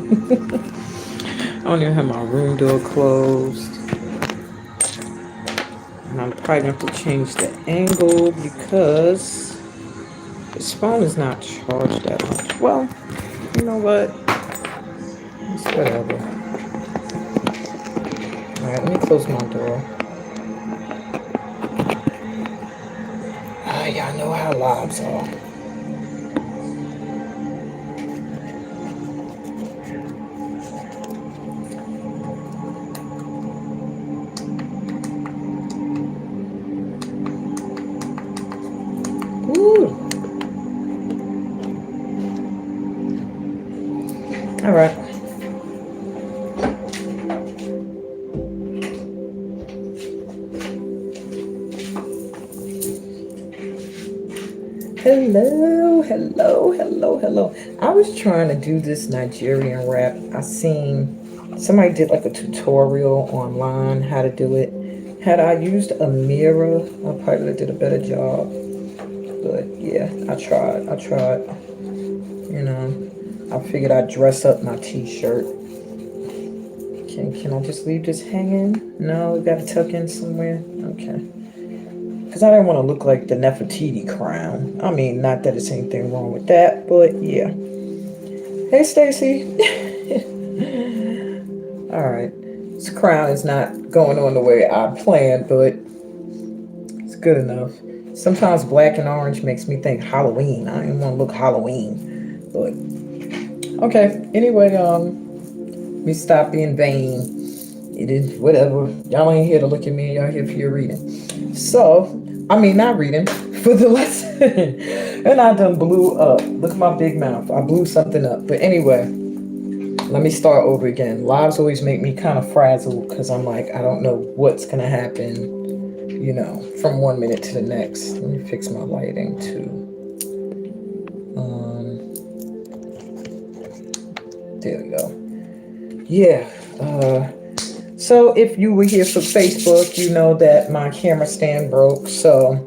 I don't even have my room door closed. And I'm probably going to have to change the angle because this phone is not charged that much. Well, you know what? It's whatever. Alright, let me close my door. Ah, y'all know how lives are. Ooh. Alright. Hello, hello, hello, hello. I was trying to do this Nigerian rap. I seen somebody did like a tutorial online how to do it. Had I used a mirror, I probably did a better job. But yeah, I tried. You know, I figured I'd dress up my t-shirt. Can I just leave this hanging? No, we gotta tuck in somewhere. Okay. Because I didn't want to look like the Nefertiti crown. I mean, not that there's anything wrong with that, but yeah. Hey, Stacy. All right. This crown is not going on the way I planned, but it's good enough. Sometimes black and orange makes me think Halloween. I didn't want to look Halloween, but okay. Anyway, let me stop being vain. It is whatever. Y'all ain't here to look at me. Y'all here for your reading. So, I mean, not reading, for the lesson. And I done blew up. Look at my big mouth. I blew something up. But anyway, let me start over again. Lives always make me kind of frazzled because I'm like, I don't know what's going to happen, you know, from one minute to the next. Let me fix my lighting too. There we go. Yeah. So if you were here for Facebook, you know that my camera stand broke. So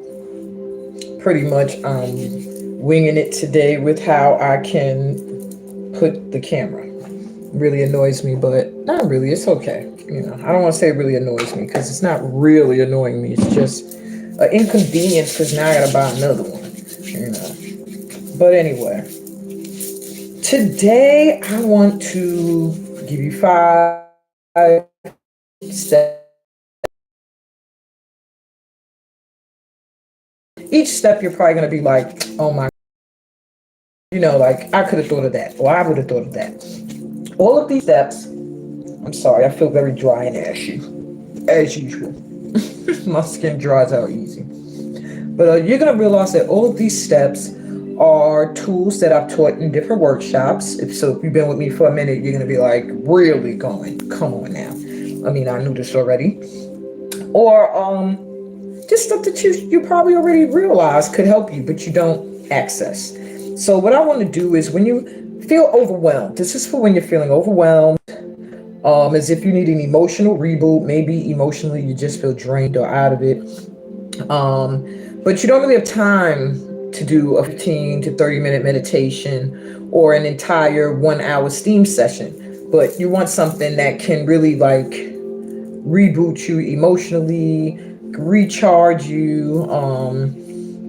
pretty much I'm winging it today with how I can put the camera. Really annoys me, but not really. It's okay. You know, I don't want to say it really annoys me because it's not really annoying me. It's just an inconvenience because now I got to buy another one. You know. But anyway, today I want to give you 5 steps. Each step you're probably going to be like, oh my, you know, like I could have thought of that, or I would have thought of that. All of these steps, I'm sorry, I feel very dry and ashy, as usual. My skin dries out easy. But you're going to realize that all of these steps are tools that I've taught in different workshops. If you've been with me for a minute, you're going to be like, really going, come on now. I mean, I knew this already. Or just stuff that you probably already realized could help you, but you don't access. So what I want to do is when you feel overwhelmed, this is for when you're feeling overwhelmed, as if you need an emotional reboot. Maybe emotionally you just feel drained or out of it. But you don't really have time to do a 15 to 30-minute meditation or an entire 1 hour steam session. But you want something that can really like reboot you emotionally, recharge you,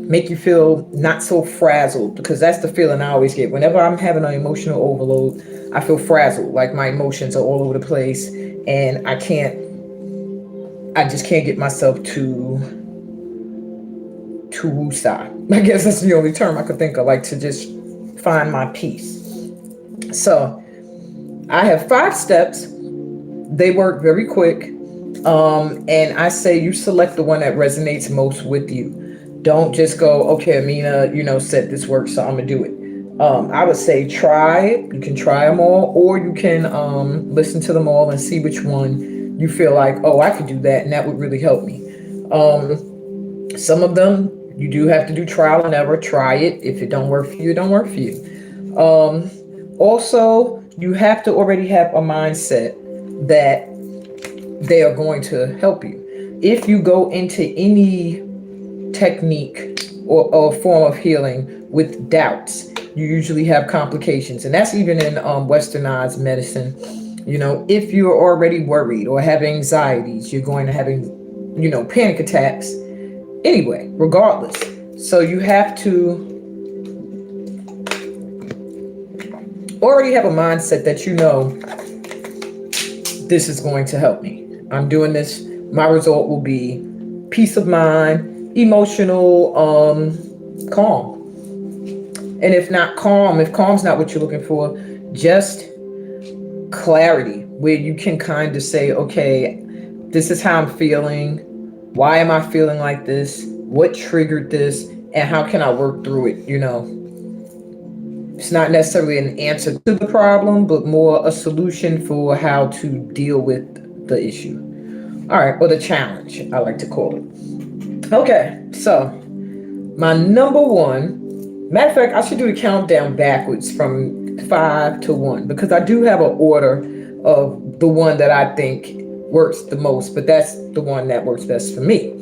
make you feel not so frazzled, because that's the feeling I always get. Whenever I'm having an emotional overload, I feel frazzled, like my emotions are all over the place and I just can't get myself to woosah. I guess that's the only term I could think of, like to just find my peace. So I have 5 steps. They work very quick. And I say you select the one that resonates most with you. Don't just go, okay, Amina, said this works, so I'm gonna do it. I would say try it. You can try them all, or you can listen to them all and see which one you feel like, oh, I could do that, and that would really help me. Some of them you do have to do trial and error. Try it. If it don't work for you, it don't work for you. Also, you have to already have a mindset that they are going to help you. If you go into any technique or form of healing with doubts, you usually have complications. And that's even in westernized medicine. If you're already worried or have anxieties, you're going to having, panic attacks anyway, regardless. So you have to already have a mindset that this is going to help me. I'm doing this. My result will be peace of mind, emotional calm. And if calm's not what you're looking for, just clarity where you can kind of say, okay, this is how I'm feeling. Why am I feeling like this? What triggered this? And how can I work through it? It's not necessarily an answer to the problem, but more a solution for how to deal with the issue. All right, or the challenge, I like to call it. Okay, so my number one, matter of fact, I should do a countdown backwards from 5 to 1 because I do have an order of the one that I think works the most, but that's the one that works best for me.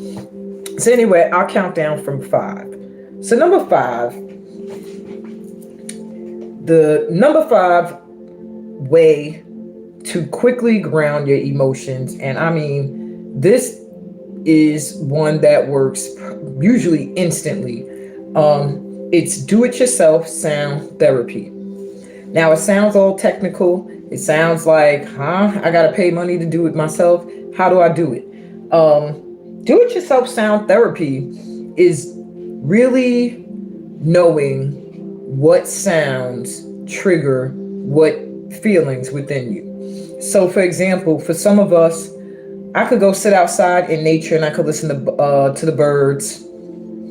So anyway, I'll count down from 5. So number 5, the number 5 way to quickly ground your emotions, and I mean, this is one that works usually instantly. It's do-it-yourself sound therapy. Now, it sounds all technical. It sounds like, I gotta pay money to do it myself. How do I do it? Do-it-yourself sound therapy is really knowing what sounds trigger what feelings within you. So, for example, for some of us, I could go sit outside in nature and I could listen to the birds.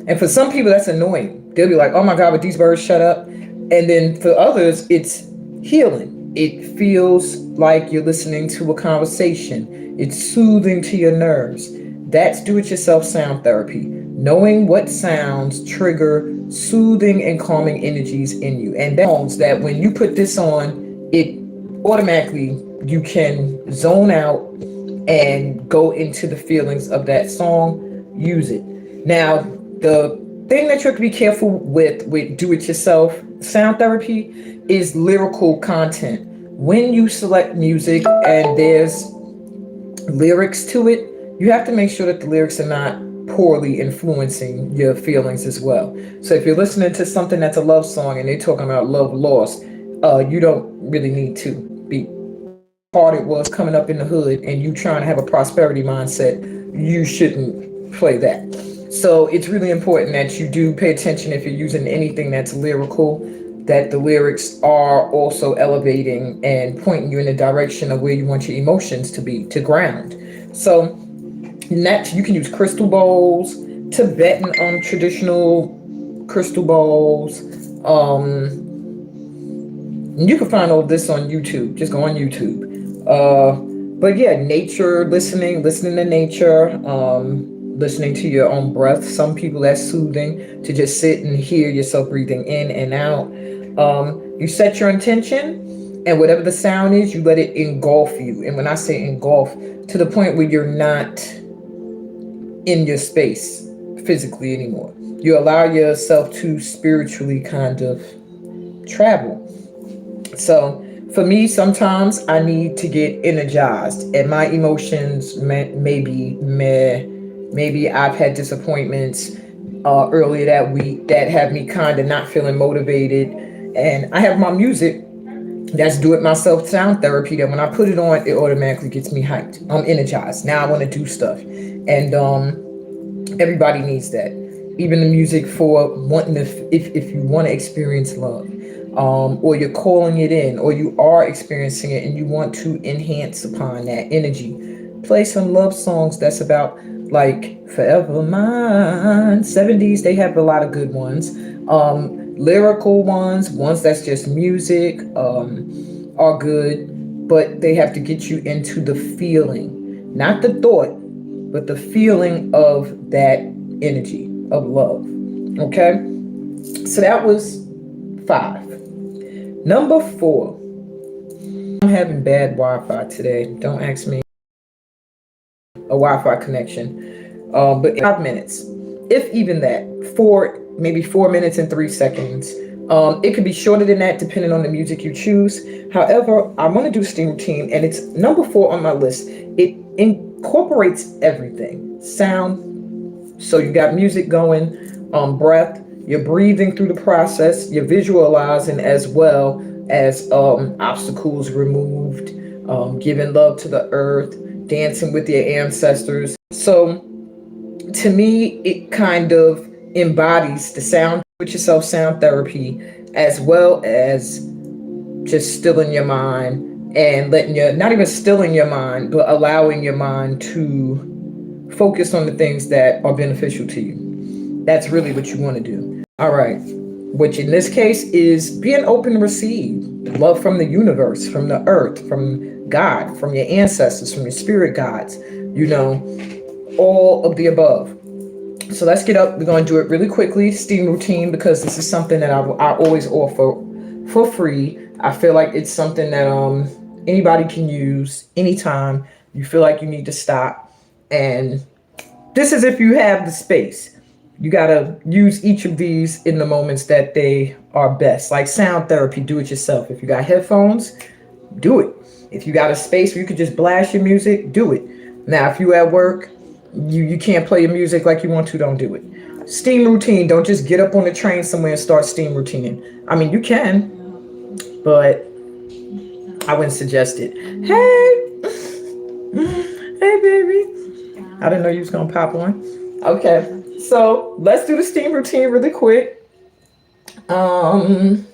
And for some people, that's annoying. They'll be like, oh my God, but these birds shut up. And then for others, it's healing. It feels like you're listening to a conversation. It's soothing to your nerves. That's do-it-yourself sound therapy. Knowing what sounds trigger soothing and calming energies in you. And that when you put this on, it automatically, you can zone out and go into the feelings of that song. Use it. Now, the thing that you have to be careful with do-it-yourself sound therapy is lyrical content. When you select music and there's lyrics to it, you have to make sure that the lyrics are not poorly influencing your feelings as well. So if you're listening to something that's a love song and they're talking about love lost, you don't really need to be hard it was coming up in the hood and you trying to have a prosperity mindset. You shouldn't play that. So it's really important that you do pay attention if you're using anything that's lyrical, that the lyrics are also elevating and pointing you in the direction of where you want your emotions to be, to ground. So next, you can use crystal bowls, Tibetan traditional crystal bowls. You can find all this on YouTube. Just go on YouTube. But yeah, nature, listening to nature, listening to your own breath. Some people, that's soothing to just sit and hear yourself breathing in and out. You set your intention, and whatever the sound is, you let it engulf you. And when I say engulf, to the point where you're not in your space physically anymore. You allow yourself to spiritually kind of travel. So for me, sometimes I need to get energized, and my emotions maybe I've had disappointments earlier that week that have me kind of not feeling motivated, and I have my music that's do-it-myself sound therapy that when I put it on, it automatically gets me hyped. I'm energized. Now I want to do stuff, and everybody needs that. Even the music for wanting to, if you want to experience love, or you're calling it in, or you are experiencing it and you want to enhance upon that energy, play some love songs that's about like Forever Mine. 70s, they have a lot of good ones. Lyrical ones that's just music, are good, but they have to get you into the feeling, not the thought, but the feeling of that energy of love. Okay, so that was 5. Number 4, I'm having bad Wi-Fi today. Don't ask me a Wi-Fi connection, but 5 minutes, if even that, maybe 4 minutes and 3 seconds It could be shorter than that depending on the music you choose. However, I want to do steam routine, and it's number 4 on my list. It incorporates everything: sound. So you got music going, breath. You're breathing through the process. You're visualizing as well as obstacles removed, giving love to the earth, dancing with your ancestors. So to me, it kind of embodies the sound with yourself sound therapy, as well as just stilling your mind and letting your, not even stilling your mind, but allowing your mind to focus on the things that are beneficial to you. That's really what you want to do. All right. Which in this case is being open to receive love from the universe, from the earth, from God, from your ancestors, from your spirit guides, all of the above. So let's get up. We're going to do it really quickly. Steam routine, because this is something that I always offer for free. I feel like it's something that anybody can use anytime you feel like you need to stop. And this is if you have the space. You got to use each of these in the moments that they are best. Like sound therapy, do it yourself. If you got headphones, do it. If you got a space where you could just blast your music, do it. Now, if you at work, you can't play your music like you want to, don't do it. Steam routine, don't just get up on the train somewhere and start steam routine. I mean, you can, but I wouldn't suggest it. Hey, hey, baby. I didn't know you was going to pop on. Okay. So let's do the steam routine really quick. I don't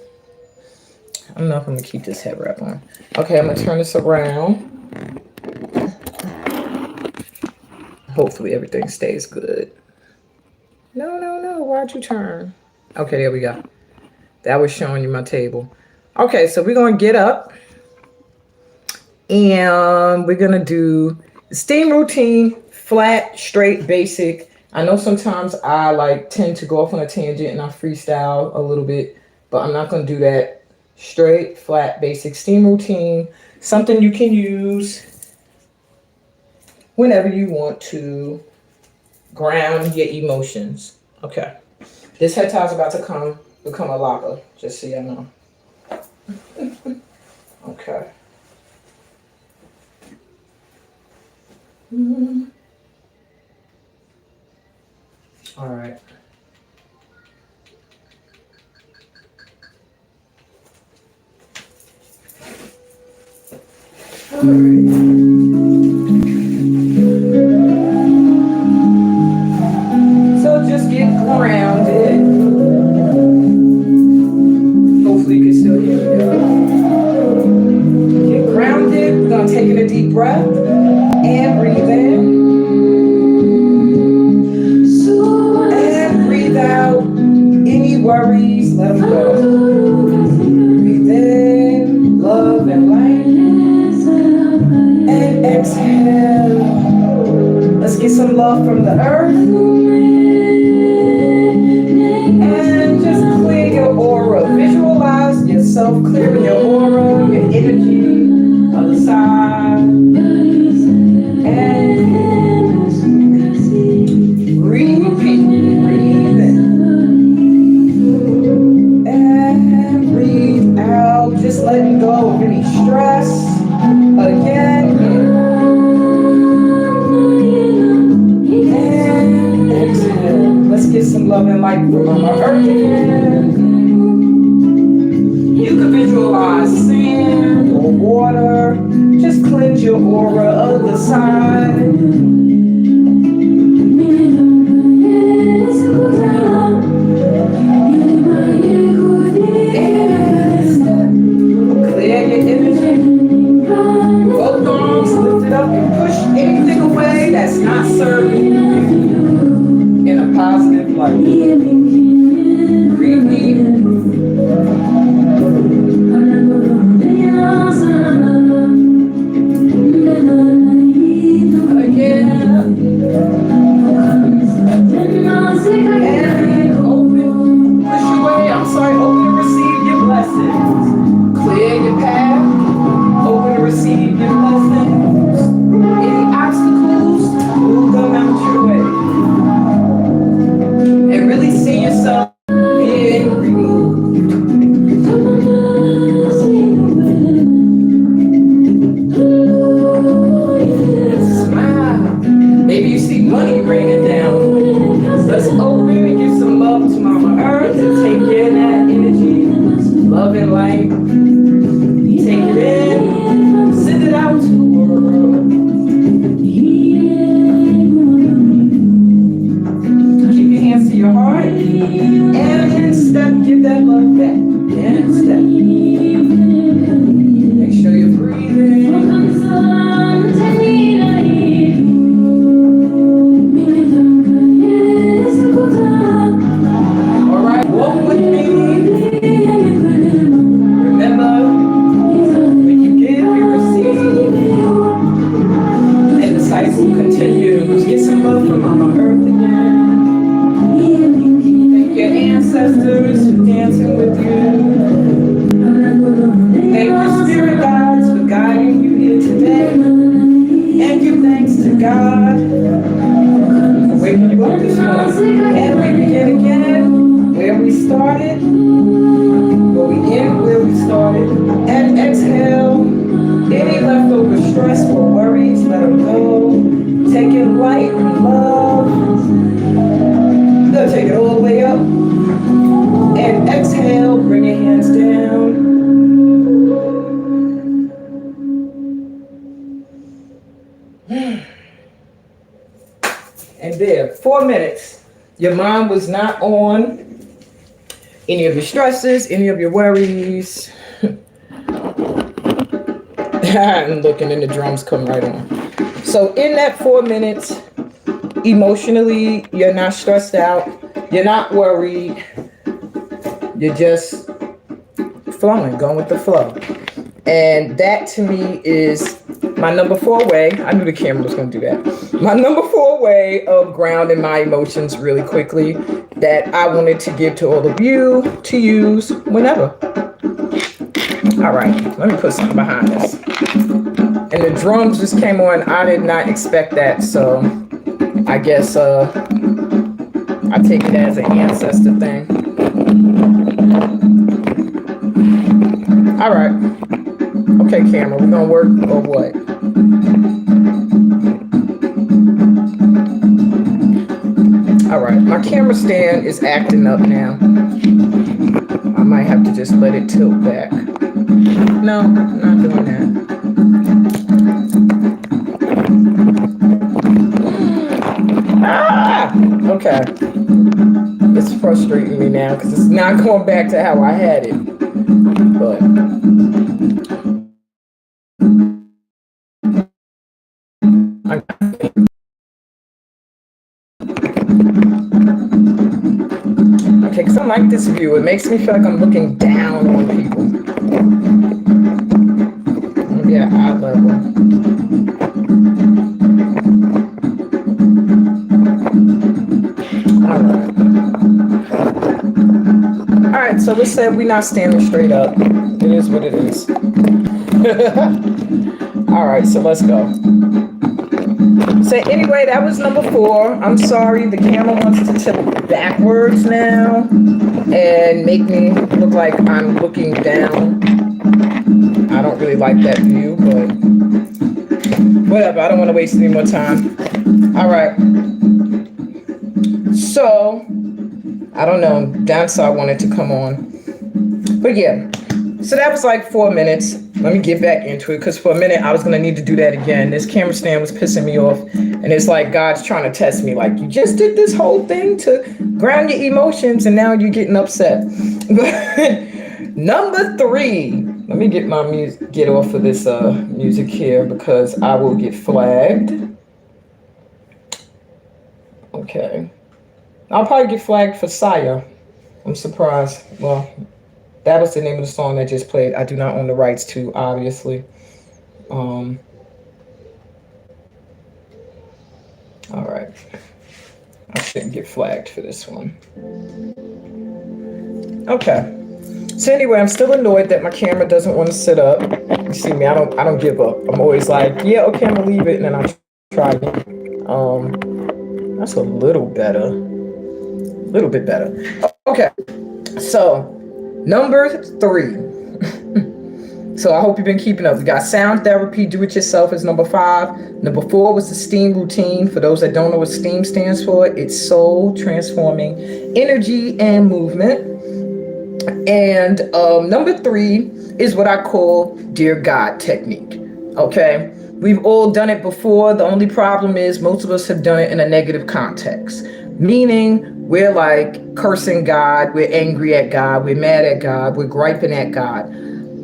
know if I'm gonna keep this head wrap on. Okay, I'm gonna turn this around. Hopefully everything stays good. No, why'd you turn? Okay, there we go. That was showing you my table. Okay, so we're gonna get up and we're gonna do the steam routine, flat, straight, basic. I know sometimes I tend to go off on a tangent and I freestyle a little bit, but I'm not going to do that. Straight, flat, basic steam routine. Something you can use whenever you want to ground your emotions. Okay. This head tie is about to become a lava, just so you know. Okay. All right. All right. So just get grounded. Hopefully you can still hear me. Get grounded. We're going to take in a deep breath and breathe in. Out any worries, let them go. Breathe in, love and light, and exhale. Let's get some love from the earth, and just clear your aura. Visualize yourself clearing your aura, your energy, other side, and repeat. Just letting go of any stress. Again. And exhale. Let's get some love and light from our earth again. You can visualize sand or water. Just cleanse your aura other side. That's not serving you in a positive light. Breathe deep. Take it in, send it out to the world. Keep your hands to your heart. And in step, give that love back. And step. Make sure you're breathing. All right, walk with me. Remember, when you give, you receive. And the cycle continues. Get some love from Mama Earth again. Thank your ancestors for dancing with you. Thank your spirit guides for guiding you here today. And give thanks to God for waking you up this morning. And we begin again where we started. Where we end where we started. And exhale any leftover stress or worries, let them go. Take it light and love. Then take it all the way up. And exhale, bring your hands down. And there, 4 minutes. Your mind was not on any of your stresses, any of your worries. I'm looking and the drums come right on. So in that 4 minutes, emotionally, you're not stressed out. You're not worried. You're just flowing, going with the flow. And that to me is my number 4 way. I knew the camera was going to do that. My number 4 way of grounding my emotions really quickly that I wanted to give to all of you to use whenever. All right, let me put something behind this. And the drums just came on. I did not expect that. So I guess I take it as an ancestor thing. All right. Okay, camera, we gonna work or what? All right, my camera stand is acting up now. I might have to just let it tilt back. No, I'm not doing that. Ah! Okay. It's frustrating me now because it's not going back to how I had it. But okay, because I like this view. It makes me feel like I'm looking down on people. Maybe at eye level. All right, so let's say we're not standing straight up. It is what it is. All right, so let's go. So anyway, that was number 4. I'm sorry, the camera wants to tip backwards now and make me look like I'm looking down. I don't really like that view, but whatever. I don't want to waste any more time. All right. So, I don't know. Downside wanted to come on. But yeah. So that was like 4 minutes. Let me get back into it because for a minute I was going to need to do that again. This camera stand was pissing me off. And it's like God's trying to test me. Like, you just did this whole thing to ground your emotions and now you're getting upset. But number 3. Let me get my get off of this music here because I will get flagged. Okay. I'll probably get flagged for Saya. I'm surprised. Well, that was the name of the song that just played. I do not own the rights to, obviously. All right. I shouldn't get flagged for this one. Okay. So anyway, I'm still annoyed that my camera doesn't want to sit up. You see me, I don't give up. I'm always like, yeah, okay, I'm gonna leave it, and then I try again. That's a little better. A little bit better. Okay. So number 3. So I hope you've been keeping up. We got sound therapy, do it yourself is number 5. Number 4 was the STEAM routine. For those that don't know what STEAM stands for, it's soul transforming energy and movement. And number 3 is what I call Dear God technique. Okay? We've all done it before. The only problem is most of us have done it in a negative context. Meaning, we're like cursing God, we're angry at God, we're mad at God, we're griping at God.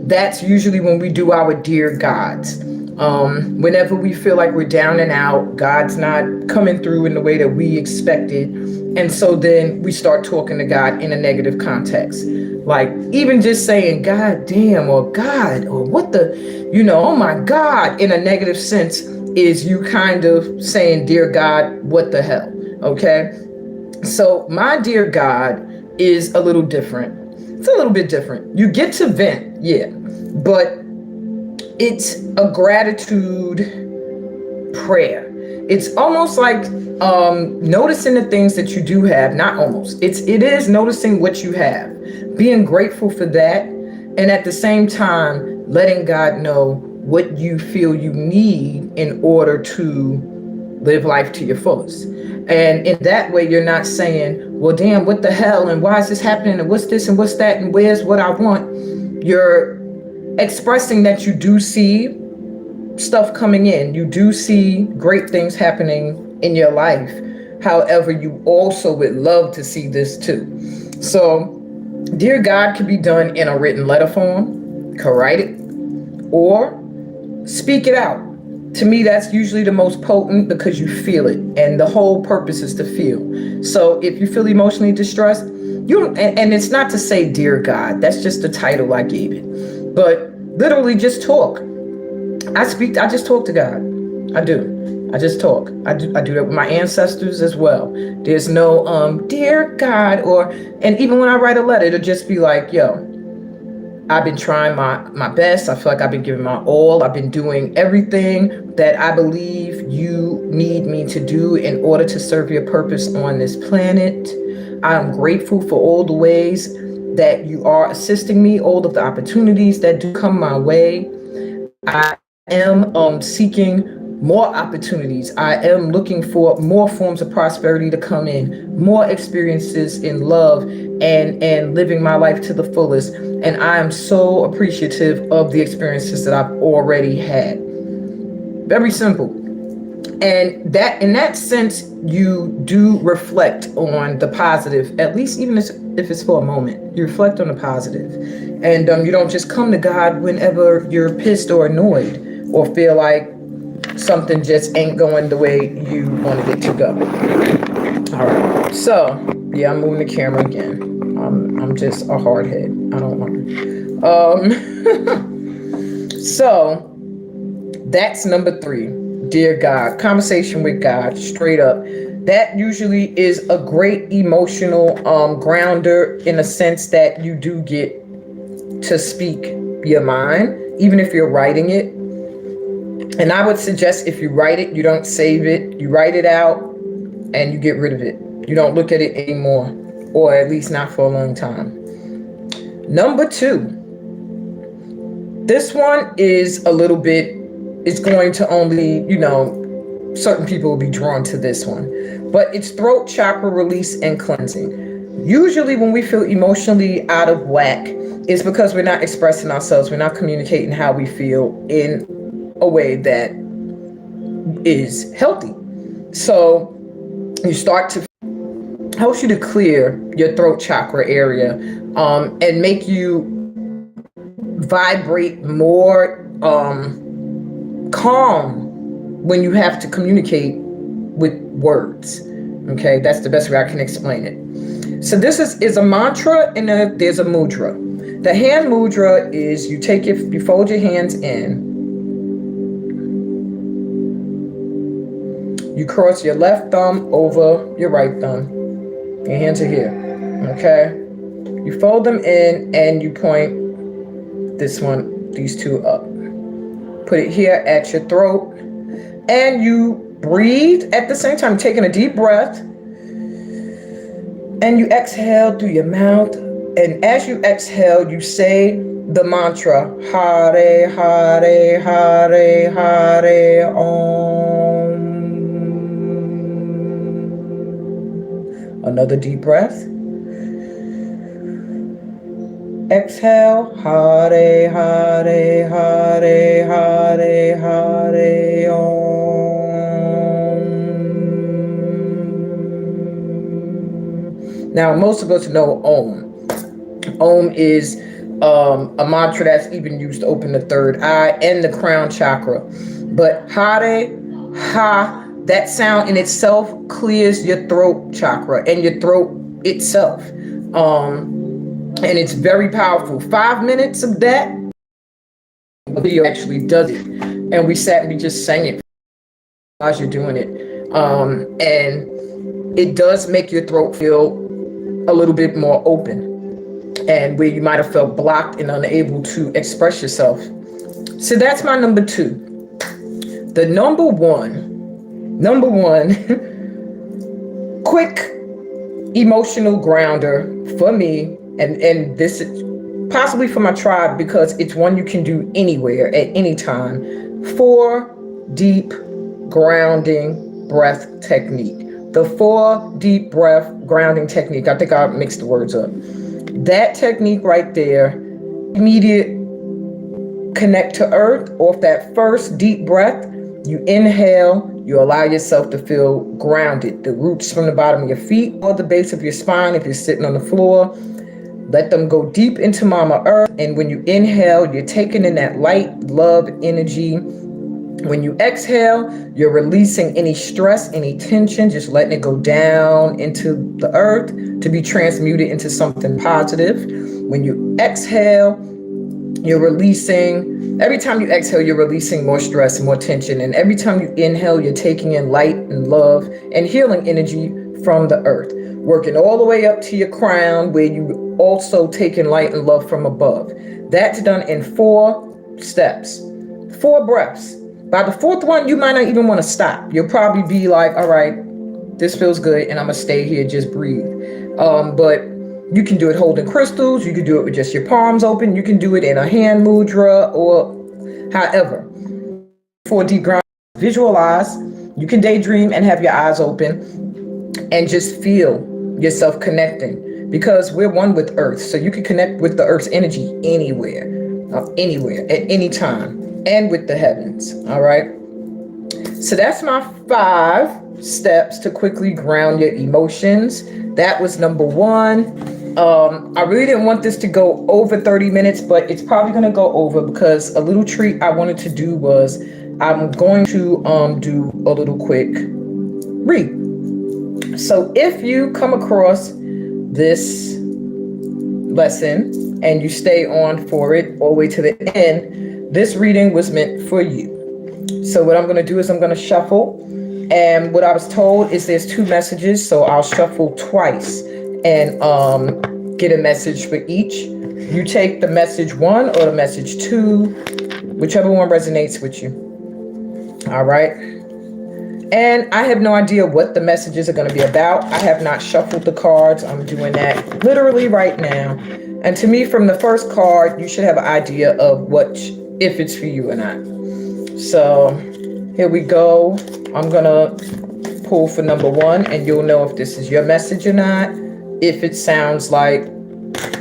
That's usually when we do our dear gods. Whenever we feel like we're down and out, God's not coming through in the way that we expected. And so then we start talking to God in a negative context. Like even just saying, God damn, or God, or what the, oh my God, in a negative sense is you kind of saying, dear God, what the hell? Okay. So my dear God is a little different. It's a little bit different. You get to vent, yeah, but it's a gratitude prayer. It's almost like noticing the things that you do have. Not almost. It is noticing what you have, being grateful for that, and at the same time letting God know what you feel you need in order to live life to your fullest. And in that way, you're not saying, well, damn, what the hell? And why is this happening? And what's this and what's that? And where's what I want? You're expressing that you do see stuff coming in. You do see great things happening in your life. However, you also would love to see this too. So, Dear God can be done in a written letter form. Could write it or speak it out. To me, that's usually the most potent because you feel it, and the whole purpose is to feel. So if you feel emotionally distressed, and it's not to say dear God, that's just the title I gave it, but literally just talk. I just talk to God. I do. I just talk. I do that with my ancestors as well. There's no dear God, and even when I write a letter, it'll just be like, yo, I've been trying my best. I feel like I've been giving my all. I've been doing everything that I believe you need me to do in order to serve your purpose on this planet. I'm grateful for all the ways that you are assisting me, all of the opportunities that do come my way. I am seeking more opportunities. I am looking for more forms of prosperity to come in, more experiences in love and living my life to the fullest. And I am so appreciative of the experiences that I've already had. Very simple. And that in that sense, you do reflect on the positive, at least even if it's for a moment. You reflect on the positive. And you don't just come to God whenever you're pissed or annoyed or feel like something just ain't going the way you wanted it to go. All right. So, yeah, I'm moving the camera again. I'm just a hardhead. I don't want to. So, that's number 3. Dear God, conversation with God, straight up. That usually is a great emotional grounder in a sense that you do get to speak your mind, even if you're writing it. And I would suggest if you write it, you don't save it. You write it out and you get rid of it. You don't look at it anymore, or at least not for a long time. Number 2. This one is a little bit, it's going to only, certain people will be drawn to this one. But it's throat chakra release and cleansing. Usually when we feel emotionally out of whack, it's because we're not expressing ourselves. We're not communicating how we feel in a way that is healthy. So you start to helps you to clear your throat chakra area and make you vibrate more calm when you have to communicate with words. Okay, that's the best way I can explain it. So this is a mantra and there's a mudra. The hand mudra is you fold your hands in. You cross your left thumb over your right thumb. Your hands are here. Okay? You fold them in and you point these two up. Put it here at your throat. And you breathe at the same time, taking a deep breath. And you exhale through your mouth. And as you exhale, you say the mantra, Hare, Hare, Hare, Hare, Om. Another deep breath. Exhale, Hare, Hare, Hare, Hare, Hare, Om. Now, most of us know Om. Om is a mantra that's even used to open the third eye and the crown chakra. But Hare, Ha, that sound in itself clears your throat chakra and your throat itself. And it's very powerful. 5 minutes of that, the video actually does it. And we sat and we just sang it as you're doing it. And it does make your throat feel a little bit more open, and where you might have felt blocked and unable to express yourself. So that's my number 2. The number one quick emotional grounder for me, and this is possibly for my tribe because it's one you can do anywhere at any time. 4 deep grounding breath technique. The 4 deep breath grounding technique. I think I mixed the words up. That technique right there, immediate connect to earth off that first deep breath. You inhale, you allow yourself to feel grounded. The roots from the bottom of your feet or the base of your spine if you're sitting on the floor. Let them go deep into Mama Earth. And when you inhale, you're taking in that light, love energy. When you exhale, you're releasing any stress, any tension, just letting it go down into the earth to be transmuted into something positive. When you exhale, you're releasing, every time you exhale, you're releasing more stress and more tension. And every time you inhale, you're taking in light and love and healing energy from the earth, working all the way up to your crown where you also take in light and love from above. That's done in 4 steps, 4 breaths. By the 4th one, you might not even want to stop. You'll probably be like, all right, this feels good, and I'm going to stay here, just breathe. But you can do it holding crystals. You can do it with just your palms open. You can do it in a hand mudra or however. 4 deep ground, visualize. You can daydream and have your eyes open and just feel yourself connecting, because we're one with Earth. So you can connect with the Earth's energy anywhere, at any time. And with the heavens. All right. So that's my 5 steps to quickly ground your emotions. That was number 1. I really didn't want this to go over 30 minutes, but it's probably going to go over because a little treat I wanted to do was I'm going to do a little quick read. So if you come across this lesson and you stay on for it all the way to the end, this reading was meant for you. So what I'm going to do is I'm going to shuffle. And what I was told is there's 2 messages. So I'll shuffle twice and get a message for each. You take the message 1 or the message 2, whichever one resonates with you. All right. And I have no idea what the messages are going to be about. I have not shuffled the cards. I'm doing that literally right now. And to me, from the first card, you should have an idea of if it's for you or not. So here we go. I'm going to pull for number 1, and you'll know if this is your message or not. If it sounds like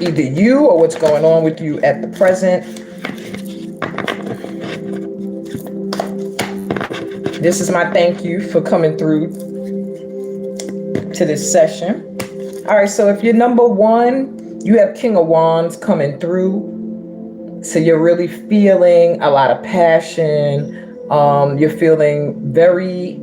either you or what's going on with you at the present. This is my thank you for coming through to this session. All right, so if you're number 1, you have King of Wands coming through. So you're really feeling a lot of passion. You're feeling very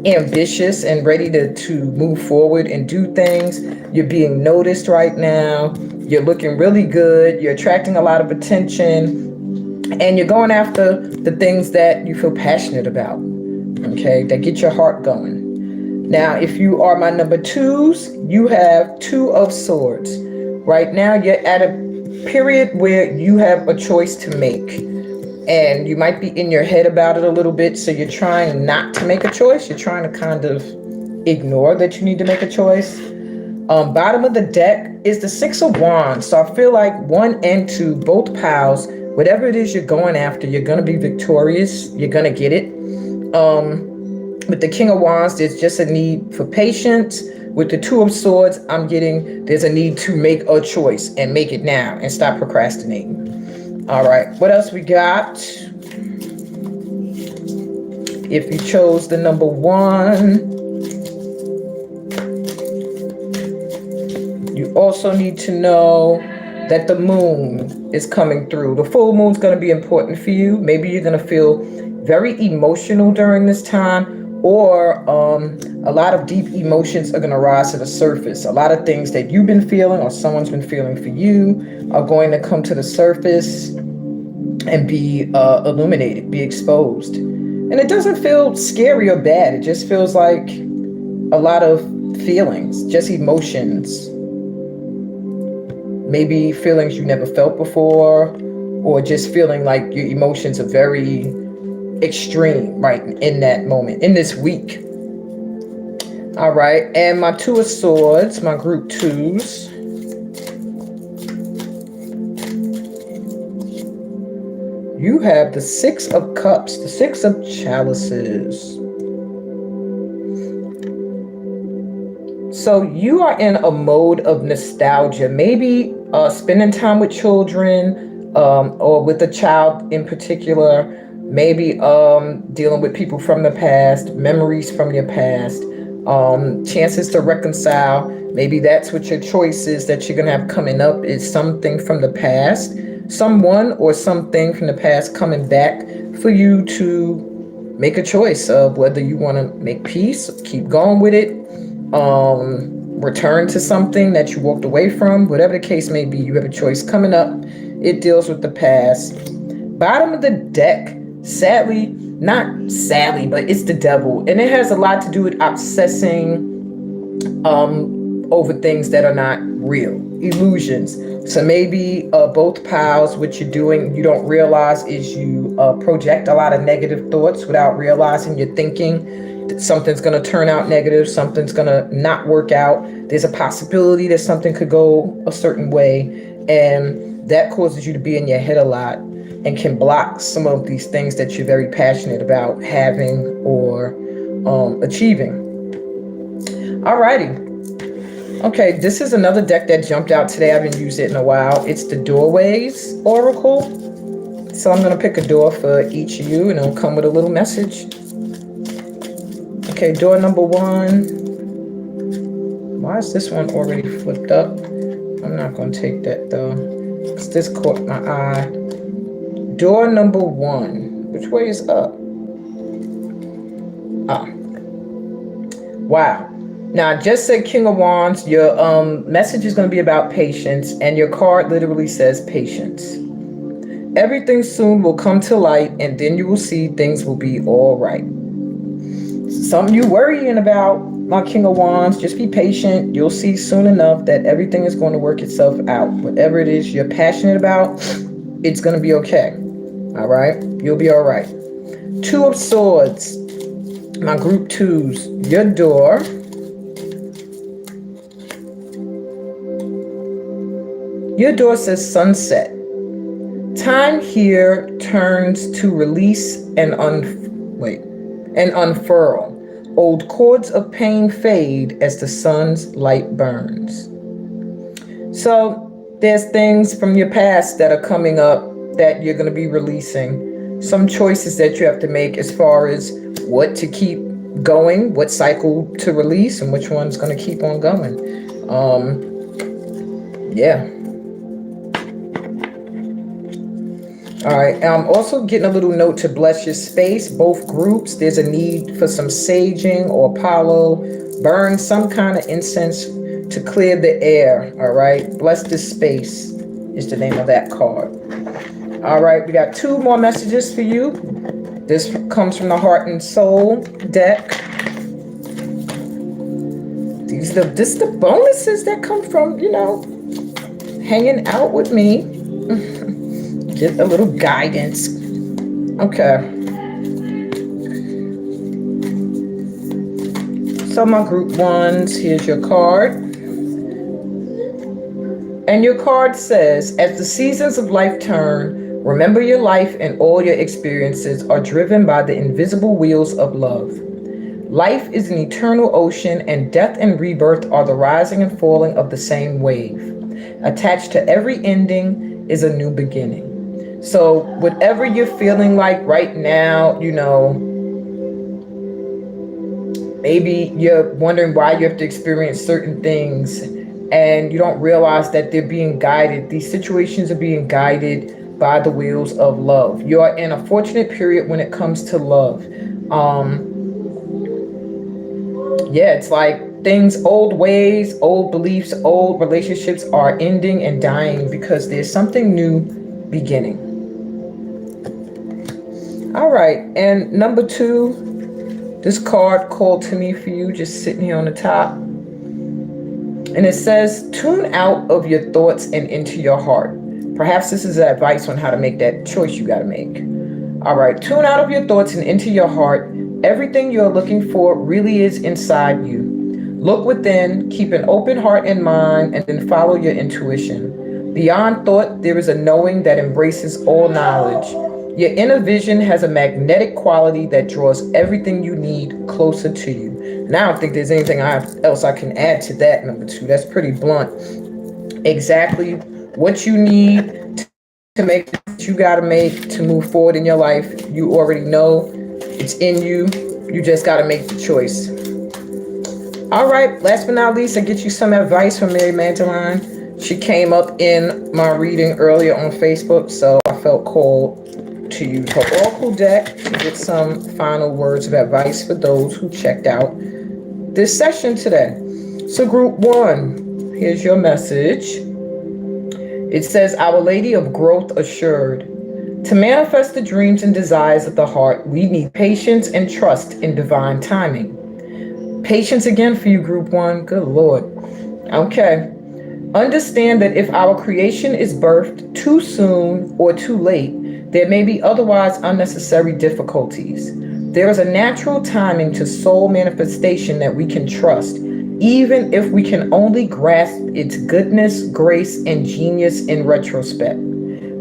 ambitious and ready to move forward and do things. You're being noticed right now. You're looking really good. You're attracting a lot of attention. And you're going after the things that you feel passionate about, okay, that get your heart going. Now, if you are my number 2s, you have 2 of Swords. Right now, you're at a period where you have a choice to make. And you might be in your head about it a little bit, so you're trying not to make a choice. You're trying to kind of ignore that you need to make a choice. Bottom of the deck is the 6 of Wands. So I feel like 1 and 2, both piles, whatever it is you're going after, you're going to be victorious. You're going to get it. With the King of Wands, there's just a need for patience, With the Two of Swords, I'm getting there's a need to make a choice and make it now and stop procrastinating. All right, what else we got? If you chose the number 1, you also need to know that the moon is coming through. The full moon is going to be important for you. Maybe you're going to feel very emotional during this time, or a lot of deep emotions are going to rise to the surface. A lot of things that you've been feeling or someone's been feeling for you are going to come to the surface and be illuminated, be exposed. And it doesn't feel scary or bad. It just feels like a lot of feelings, just emotions. Maybe feelings you never felt before, or just feeling like your emotions are very extreme right in that moment, in this week. All right, and my Two of Swords, my group 2s. You have the Six of Cups, the Six of Chalices. So you are in a mode of nostalgia, maybe spending time with children, or with a child in particular, maybe dealing with people from the past, memories from your past, chances to reconcile. Maybe that's what your choice is that you're going to have coming up, is something from the past, someone or something from the past coming back for you to make a choice of whether you want to make peace, keep going with it, return to something that you walked away from. Whatever the case may be, you have a choice coming up. It deals with the past. Bottom of the deck, sadly, not sadly, but it's the devil, and it has a lot to do with obsessing over things that are not real, illusions. So maybe both piles, what you're doing, you don't realize is you project a lot of negative thoughts without realizing you're thinking that something's going to turn out negative, something's going to not work out. There's a possibility that something could go a certain way, and that causes you to be in your head a lot and can block some of these things that you're very passionate about having or achieving. Alrighty. Okay, this is another deck that jumped out today. I haven't used it in a while. It's the Doorways Oracle. So I'm going to pick a door for each of you, and it'll come with a little message. Okay, door number 1. Why is this one already flipped up? I'm not going to take that, though, because this caught my eye. Door number 1. Which way is up? Ah. Wow. Now, I just said King of Wands. Your message is going to be about patience, and your card literally says patience. Everything soon will come to light, and then you will see things will be all right. Something you're worrying about, my King of Wands, just be patient. You'll see soon enough that everything is going to work itself out. Whatever it is you're passionate about, it's going to be okay. All right? You'll be all right. Two of Swords, my group 2s, your door. Your door says sunset. Time here turns to release and unfurl. Old cords of pain fade as the sun's light burns. So there's things from your past that are coming up that you're going to be releasing. Some choices that you have to make as far as what to keep going, what cycle to release, and which one's going to keep on going. Yeah. All right, I'm also getting a little note to bless your space. Both groups, there's a need for some saging or Apollo. Burn some kind of incense to clear the air, all right? Bless this space is the name of that card. All right, we got 2 more messages for you. This comes from the Heart and Soul deck. This is the bonuses that come from, hanging out with me. Get a little guidance. Okay. So my group 1s, here's your card. And your card says, as the seasons of life turn, remember your life and all your experiences are driven by the invisible wheels of love. Life is an eternal ocean, and death and rebirth are the rising and falling of the same wave. Attached to every ending is a new beginning. So whatever you're feeling like right now, maybe you're wondering why you have to experience certain things and you don't realize that they're being guided. These situations are being guided by the wheels of love. You are in a fortunate period when it comes to love. It's like things, old ways, old beliefs, old relationships are ending and dying because there's something new beginning. All right, and number 2, this card called to me for you, just sitting here on the top. And it says, tune out of your thoughts and into your heart. Perhaps this is advice on how to make that choice you got to make. All right, tune out of your thoughts and into your heart. Everything you're looking for really is inside you. Look within, keep an open heart and mind, and then follow your intuition. Beyond thought, there is a knowing that embraces all knowledge. Your inner vision has a magnetic quality that draws everything you need closer to you. And I don't think there's anything else I can add to that, number 2. That's pretty blunt. Exactly what you need to make what you got to make to move forward in your life. You already know. It's in you. You just got to make the choice. All right. Last but not least, I get you some advice from Mary Magdalene. She came up in my reading earlier on Facebook, so I felt called to use her Oracle deck to get some final words of advice for those who checked out this session today. So group 1, here's your message. It says, Our Lady of Growth Assured. To manifest the dreams and desires of the heart, we need patience and trust in divine timing. Patience again for you, group 1. Good Lord. Okay. Understand that if our creation is birthed too soon or too late, there may be otherwise unnecessary difficulties. There is a natural timing to soul manifestation that we can trust, even if we can only grasp its goodness, grace, and genius in retrospect.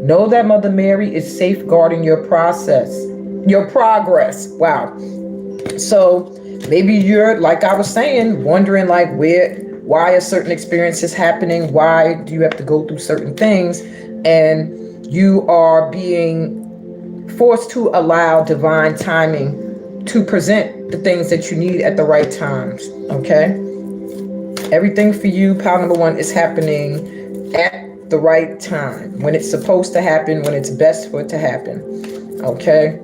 Know that Mother Mary is safeguarding your progress. Wow. So maybe you're, like I was saying, wondering why are certain experiences happening? Why do you have to go through certain things? And you are being forced to allow divine timing to present the things that you need at the right times. Okay? Everything for you, pile number 1, is happening at the right time, when it's supposed to happen, when it's best for it to happen. Okay?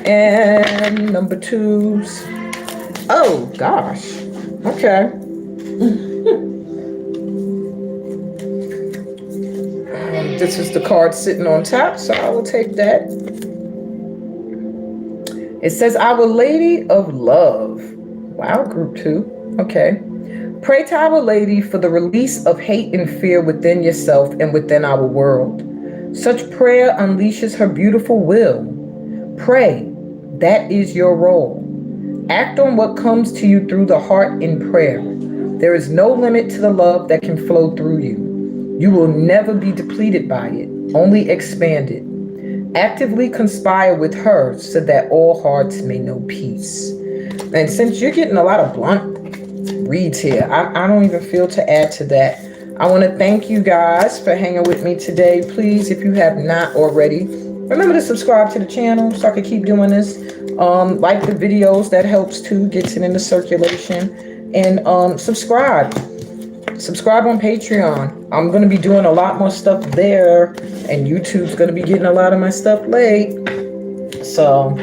And number 2's, oh gosh. Okay. This is the card sitting on top, so I will take that. It says, Our Lady of Love. Wow, group 2. Okay. Pray to Our Lady for the release of hate and fear within yourself and within our world. Such prayer unleashes her beautiful will. Pray. That is your role. Act on what comes to you through the heart in prayer. There is no limit to the love that can flow through you. You will never be depleted by it, only expanded. Actively conspire with her so that all hearts may know peace. And since you're getting a lot of blunt reads here, I don't even feel to add to that. I want to thank you guys for hanging with me today. Please, if you have not already, remember to subscribe to the channel so I can keep doing this. Like the videos, that helps too, gets it into circulation. And subscribe. Subscribe on Patreon. I'm going to be doing a lot more stuff there, and YouTube's going to be getting a lot of my stuff late. So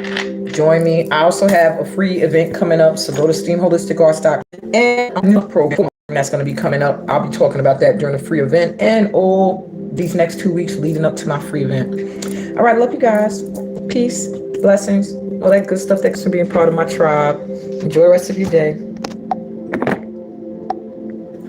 join me. I also have a free event coming up, so go to steamholisticarts.com, and a new program that's going to be coming up. I'll be talking about that during the free event and all these next 2 weeks leading up to my free event. All right, love you guys. Peace, blessings, all that good stuff that's being part of my tribe. Enjoy the rest of your day.